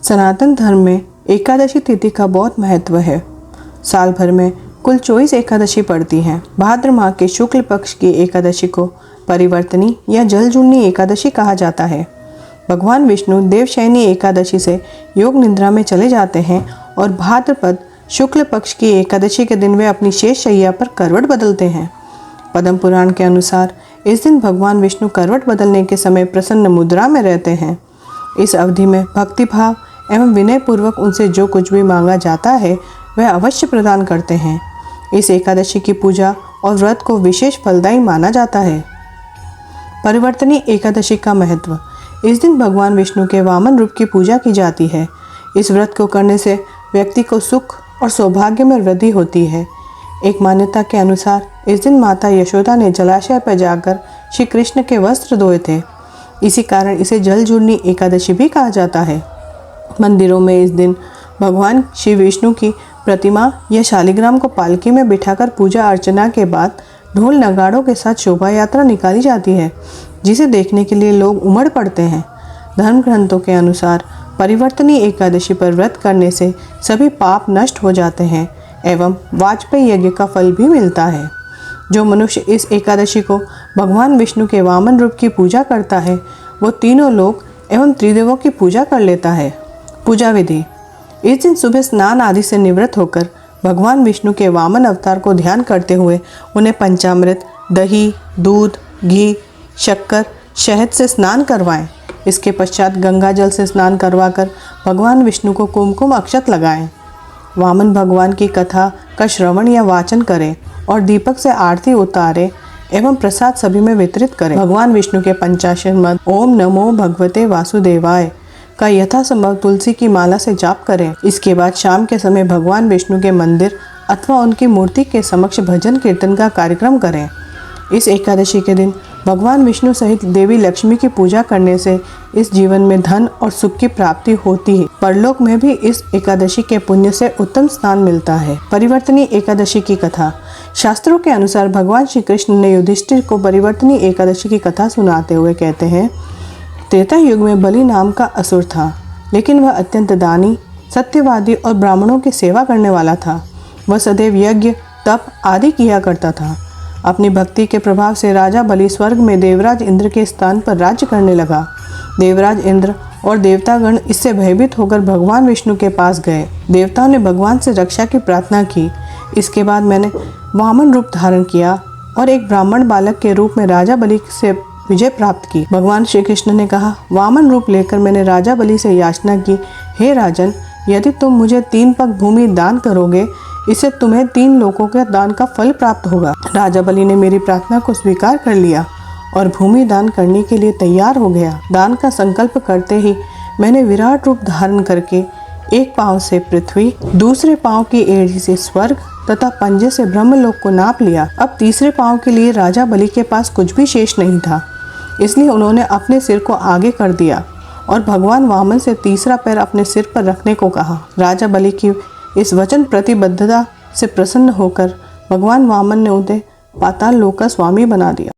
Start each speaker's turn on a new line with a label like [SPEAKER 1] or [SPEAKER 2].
[SPEAKER 1] सनातन धर्म में एकादशी तिथि का बहुत महत्व है। साल भर में कुल 24 एकादशी पड़ती हैं। भाद्र माह के शुक्ल पक्ष की एकादशी को परिवर्तनी या जलजूलनी एकादशी कहा जाता है। भगवान विष्णु देवशयनी एकादशी से योग निद्रा में चले जाते हैं और भाद्रपद शुक्ल पक्ष की एकादशी के दिन वे अपनी शेष शैया पर करवट बदलते हैं। पद्म पुराण के अनुसार इस दिन भगवान विष्णु करवट बदलने के समय प्रसन्न मुद्रा में रहते हैं। इस अवधि में भक्तिभाव एवं विनय पूर्वक उनसे जो कुछ भी मांगा जाता है वह अवश्य प्रदान करते हैं। इस एकादशी की पूजा और व्रत को विशेष फलदायी माना जाता है। परिवर्तनी एकादशी का महत्व। इस दिन भगवान विष्णु के वामन रूप की पूजा की जाती है। इस व्रत को करने से व्यक्ति को सुख और सौभाग्य में वृद्धि होती है। एक मान्यता के अनुसार इस दिन माता यशोदा ने जलाशय पर जाकर श्री कृष्ण के वस्त्र धोए थे। इसी कारण इसे जलजूलनी एकादशी भी कहा जाता है। मंदिरों में इस दिन भगवान श्री विष्णु की प्रतिमा या शालिग्राम को पालकी में बिठाकर पूजा अर्चना के बाद ढोल नगाड़ों के साथ शोभा यात्रा निकाली जाती है, जिसे देखने के लिए लोग उमड़ पड़ते हैं। धर्म ग्रंथों के अनुसार परिवर्तनी एकादशी पर व्रत करने से सभी पाप नष्ट हो जाते हैं एवं वाजपेयी यज्ञ का फल भी मिलता है। जो मनुष्य इस एकादशी को भगवान विष्णु के वामन रूप की पूजा करता है वो तीनों लोक एवं त्रिदेवों की पूजा कर लेता है। पूजा विधि। इस दिन सुबह स्नान आदि से निवृत्त होकर भगवान विष्णु के वामन अवतार को ध्यान करते हुए उन्हें पंचामृत, दही, दूध, घी, शक्कर, शहद से स्नान करवाएं। इसके पश्चात गंगा जल से स्नान करवाकर भगवान विष्णु को कुमकुम अक्षत लगाएं। वामन भगवान की कथा का श्रवण या वाचन करें और दीपक से आरती उतारें एवं प्रसाद सभी में वितरित करें। भगवान विष्णु के पंचाक्षर मंत्र ओम नमो भगवते वासुदेवाय का यथासंभव तुलसी की माला से जाप करें। इसके बाद शाम के समय भगवान विष्णु के मंदिर अथवा उनकी मूर्ति के समक्ष भजन कीर्तन का कार्यक्रम करें। इस एकादशी के दिन भगवान विष्णु सहित देवी लक्ष्मी की पूजा करने से इस जीवन में धन और सुख की प्राप्ति होती है। परलोक में भी इस एकादशी के पुण्य से उत्तम स्थान मिलता है। परिवर्तनी एकादशी की कथा। शास्त्रों के अनुसार भगवान श्री कृष्ण ने युधिष्ठिर को परिवर्तनी एकादशी की कथा सुनाते हुए कहते हैं, त्रेता युग में बलि नाम का असुर था, लेकिन वह अत्यंत दानी, सत्यवादी और ब्राह्मणों की सेवा करने वाला था। वह सदैव यज्ञ, तप आदि किया करता था। अपनी भक्ति के प्रभाव से राजा बलि स्वर्ग में देवराज इंद्र के स्थान पर राज्य करने लगा। देवराज इंद्र और देवतागण इससे भयभीत होकर भगवान विष्णु के पास गए। देवताओं ने भगवान से रक्षा की प्रार्थना की। इसके बाद मैंने वामन रूप धारण किया और एक ब्राह्मण बालक के रूप में राजा बलि से विजय प्राप्त की। भगवान श्री कृष्ण ने कहा, वामन रूप लेकर मैंने राजा बलि से याचना की, हे राजन, यदि तुम मुझे 3 पग भूमि दान करोगे, इससे तुम्हें 3 लोकों के दान का फल प्राप्त होगा। राजा बलि ने मेरी प्रार्थना को स्वीकार कर लिया और भूमि दान करने के लिए तैयार हो गया। दान का संकल्प करते ही मैंने विराट रूप धारण करके एक पांव से पृथ्वी, दूसरे पांव की एड़ी से स्वर्ग तथा पंजे से ब्रह्मलोक को नाप लिया। अब तीसरे पांव के लिए राजा बलि के पास कुछ भी शेष नहीं था, इसलिए उन्होंने अपने सिर को आगे कर दिया और भगवान वामन से तीसरा पैर अपने सिर पर रखने को कहा। राजा बलि की इस वचन प्रतिबद्धता से प्रसन्न होकर भगवान वामन ने उन्हें पाताल लोक का स्वामी बना दिया।